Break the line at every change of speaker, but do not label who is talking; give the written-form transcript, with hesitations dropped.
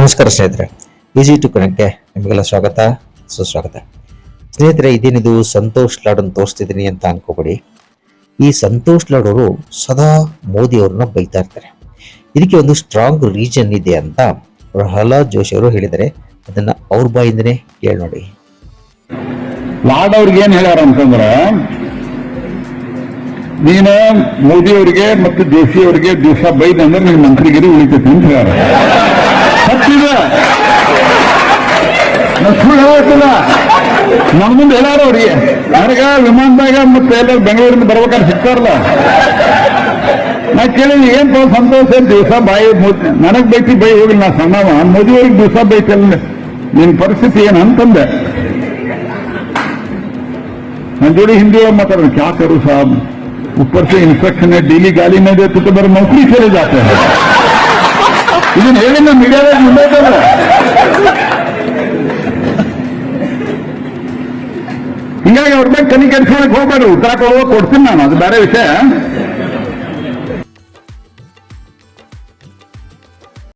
ನಮಸ್ಕಾರ ಸ್ನೇಹಿತರೆ, easy to ಕನೆಕ್ಟ್ಗೆ ನಿಮಗೆಲ್ಲ ಸ್ವಾಗತ ಸುಸ್ವಾಗತ. ಸ್ನೇಹಿತರೆ, ಇದೇನಿದು ಸಂತೋಷ್ ಲಾಡನ್ನು ತೋರಿಸ್ತಿದ್ದೀನಿ ಅಂತ ಅನ್ಕೋಬೇಡಿ. ಈ ಸಂತೋಷ್ ಲಾಡ್ ಅವರು ಸದಾ ಮೋದಿ ಅವ್ರನ್ನ ಬೈತಾ ಇರ್ತಾರೆ. ಇದಕ್ಕೆ ಒಂದು ಸ್ಟ್ರಾಂಗ್ ರೀಸನ್ ಇದೆ ಅಂತ ಪ್ರಹ್ಲಾದ್ ಜೋಶಿ ಅವರು ಹೇಳಿದ್ದಾರೆ. ಅದನ್ನ ಅವ್ರ ಬಾಯಿಂದನೇ ಕೇಳಿ ನೋಡಿ.
ಲಾಡ್ ಅವ್ರಿಗೆ ಏನ್ ಹೇಳ್ಯಾರ ಅಂತಂದ್ರೆ, ನೀನು ಮೋದಿ ಅವರಿಗೆ ಮತ್ತು ಜೋಶಿ ಅವರಿಗೆ ದಿವಸ ಬೈದ್ ಅಂದ್ರೆ ನಿನ್ ಮಂತ್ರಿಗಿರಿ ಉಳಿತೈತಿ ಅಂತ ಹೇಳ್ಯಾರ. ಸತ್ತಿದ ಸುಳ್ಳು ಹೇಳತ್ತಿಲ್ಲ. ನನ್ನ ಮುಂದೆ ಹೇಳ್ಯಾರ ಅವ್ರಿಗೆ. ನನಗ ವಿಮಾನದಾಗ ಮತ್ತೆ ಎಲ್ಲ ಬೆಂಗಳೂರಿಂದ ಬರ್ಬೇಕಾದ್ರೆ ಸಿಗ್ತಾರಲ್ಲ, ನಾ ಕೇಳಿದ್ವಿ ಏನ್ ಸಂತೋಷ ದಿವಸ ಬಾಯಿ ನನಗ್ ಬೈತಿ ಬೈ ಹೋಗಿ ನಾ ಸಣ್ಣವ, ಮೋದಿ ಅವ್ರಿಗೆ ದಿವಸ ಬೈತಲ್ಲ, ನಿನ್ ಪರಿಸ್ಥಿತಿ ಏನ್ ಅಂತಂದೆ. ನನ್ನ ಜೋಡಿ ಹಿಂದಿ ಒಳಗೆ ಮಾತಾಡೋದು, ಕ್ಯಾ ಕರು ಸಾಬ್, ऊपर से इंस्ट्रक्शन है डेली गाली नहीं दे तो मेरे नौकरी चले जाते हैं. ಇದನ್ನ ಹೇಳಿ ನಮ್ಮ ಮೀಡಿಯಾದಾಗ ಮುಂದೆ ಹಿಂಗಾಗಿ ಅವ್ರ ಬಗ್ಗೆ ತನಿ ಕೆಡಿಸ್ಕೊಳಕ್ ಹೋಗ್ಬೇಡ್ರಿ. ಉತ್ತರ ಕೊಡ್ತೀನಿ ನಾನು, ಅದು ಬೇರೆ ವಿಷಯ.